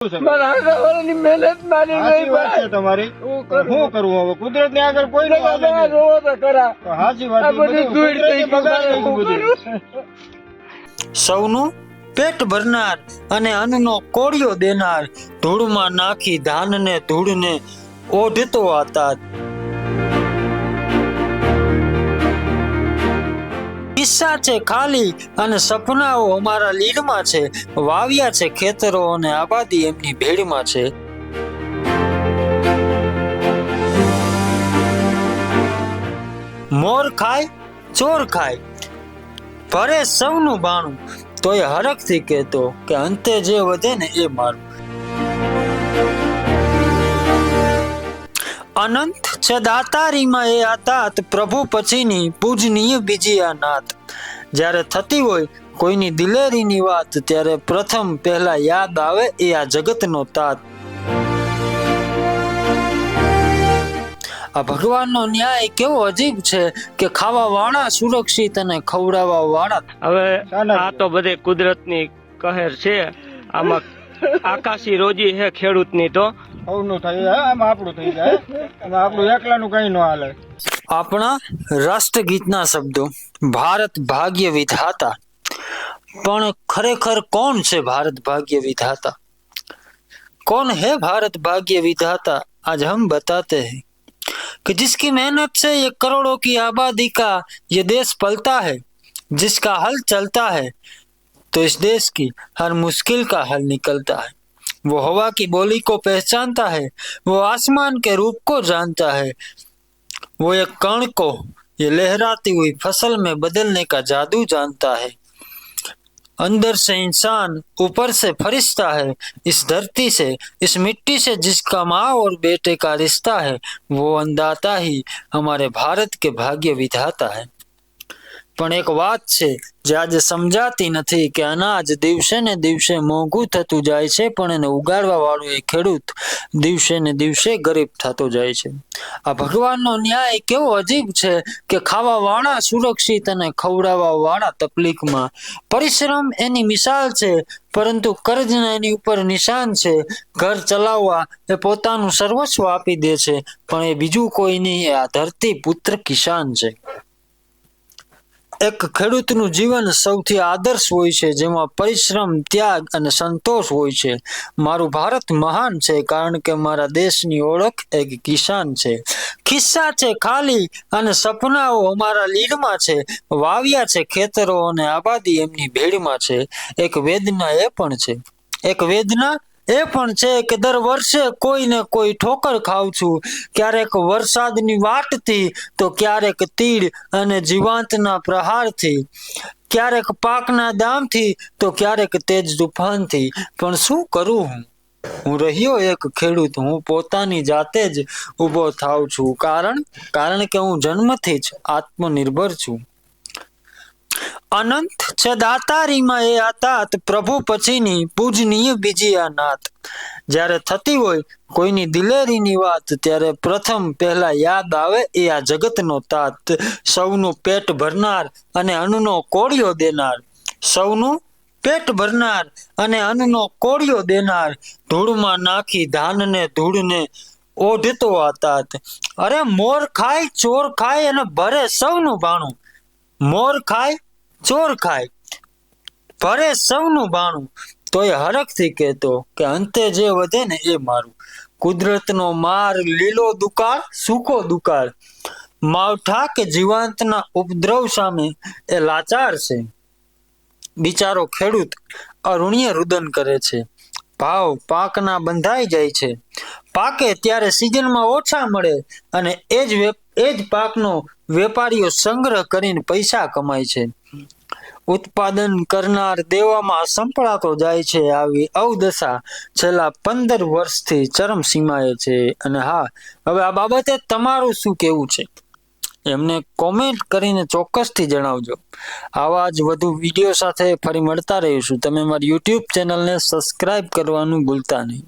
મારા આગળની મહેનત મારી સાચી ગઈ વાત છે તમારી. શું કરવું હવે? કુદરતની આગળ કોઈ નો હાલે નહીં. રોવો તો ખરા. તો સાચી વાત આ છે. બધું બધું ધૂળ થઈ કુદરતે બગાડી ગયું. નાખ્યું બધું. સૌનું પેટ ભરનાર અને અન્નનો કોળિયો દેનાર, ધૂળમાં નાખી ધાનને ધૂળને ઓઢતો આતા. કિસ્સા છે ખાલી અને સપનાઓ અમારા લીડમાં છે, વાવ્યા છે ખેતરો અને આબાદી એમની ભેડમાં છે. મોર ખાય ચોર ખાય, ભરે સૌનું બાણું, તોય હરખથી કહેતો કે અંતે જે વધે ને એ મારું. અનંત છે દાતારીમાં એ આતાત, પ્રભુ પછીની પૂજનીય બીજી આ નાત. જ્યારે થતી હોય કોઈની દિલેરીની વાત, ત્યારે પ્રથમ પહેલા યાદ આવે એ આ જગતનો તાત. આ ભગવાનનો ન્યાય કેવો અજીબ છે કે ખાવા વાળા સુરક્ષિત અને ખવડાવવા વાળા. હવે આ તો બધે કુદરતની કહેર છે. આમાં આકાશી રોજી છે ખેડૂતની તો સૌનું થઈ જાય, આમાં આપણું થઈ જાય. આમાં આપણું એકલાનું કઈ ન હાલે. આપણા રાષ્ટ્રગીતના શબ્દો, ભારત ભાગ્ય વિધાતા. પણ ખરેખર કોણ છે ભારત ભાગ્ય વિધાતા? कौन है भारत भाग्य विधाता? आज हम बताते हैं कि जिसकी मेहनत से ये करोड़ों की आबादी का ये देश पलता है, जिसका हल चलता है तो इस देश की हर मुश्किल का हल निकलता है. वो हवा की बोली को पहचानता है, वो आसमान के रूप को जानता है, वो एक कण को ये लहराती हुई फसल में बदलने का जादू जानता है. अंदर से इंसान, ऊपर से फरिश्ता है. इस धरती से, इस मिट्टी से जिसका माँ और बेटे का रिश्ता है, वो अन्नदाता ही हमारे भारत के भाग्य विधाता है. પણ એક વાત છે જે આજે સમજાતી નથી કે અનાજ દિવસે ને દિવસે મોંઘું થતું જાય છે, પણ એને ઉગાડવા વાળો એ ખેડૂત દિવસે ને દિવસે ગરીબ થતો જાય છે. આ ભગવાનનો ન્યાય કેવો અજીબ છે કે ખાવા વાળા સુરક્ષિત અને ખવડાવવા વાળા તકલીફમાં. પરિશ્રમ એની મિસાલ છે, પરંતુ કર્જના એની ઉપર નિશાન છે. ઘર ચલાવવા એ પોતાનું સર્વસ્વ આપી દે છે, પણ એ બીજું કોઈ નહીં, આ ધરતી પુત્ર કિસાન છે. એક ખેડૂતનું જીવન સૌથી આદર્શ હોય છે, જેમાં પરિશ્રમ, ત્યાગ અને સંતોષ હોય છે. મારું ભારત મહાન છે કારણ કે મારા દેશની ઓળખ એક કિસાન છે. ખિસ્સા છે ખાલી અને સપનાઓ અમારા લીડમાં છે, વાવ્યા છે ખેતરો અને આબાદી એમની ભેડમાં છે. એક વેદના એ પણ છે, એક વેદના એ પણ છે કે દર વર્ષે કોઈ ને કોઈ ઠોકર ખાઉં છું, ક્યારેક વરસાદની વાટથી તો ક્યારેક તીડ અને જીવાંતના પ્રહારથી, ક્યારેક પાકના દામથી તો ક્યારેક તેજ તૂફાનથી. પણ શું કરું હું રહ્યો એક ખેડૂત, હું પોતાની જાતે જ ઊભો થાઉં છું, કારણ કે હું જન્મથી જ આત્મનિર્ભર છું. અનંત છે દાતારીમાં એ આતાત, પ્રભુ પછીની પૂજનીય બીજી આ નાત. જ્યારે થતી હોય કોઈની દિલેરીની વાત, ત્યારે પ્રથમ પહેલા યાદ આવે એ આ જગતનો તાત. સૌનું પેટ ભરનાર અને અન્નનો કોળિયો દેનાર, સૌનું પેટ ભરનાર અને અન્નનો કોળિયો દેનાર, ધૂળમાં નાખી ધાનને ધૂળને ઓઢતો આતાત. અરે મોર ખાય ચોર ખાય અને ભરે સૌનું બાણું. મોર ખાય ચોર ખાય, ભરે સૌનું બાણું, તોય હરખથી કહેતો કે અંતે જે વધે ને એ મારું. કુદરતનો માર, લીલો દુકાળ, સૂકો દુકાળ, માવઠા કે જીવાંતના ઉપદ્રવ સામે એ લાચાર છે. બિચારો ખેડૂત અરુણ્ય રુદન કરે છે. ભાવ પાકના બંધાઈ જાય છે, પાકે ત્યારે સિઝનમાં ઓછા મળે અને એ જ પાકનો વેપારીઓ સંગ્રહ કરીને પૈસા કમાય છે. ઉત્પાદન કરનાર દેવામાં સંપડાતો જાય છે. આવી અવદશા છેલ્લા 15 વર્ષથી ચરમસીમાએ છે. અને હા, હવે આ બાબતે તમારું શું કહેવું છે એમને કોમેન્ટ કરીને ચોક્કસથી જણાવજો. આવા જ વધુ વિડીયો સાથે ફરી મળતા રહીશું. તમે મારી યુટ્યુબ ચેનલને સબસ્ક્રાઇબ કરવાનું ભૂલતા નહીં.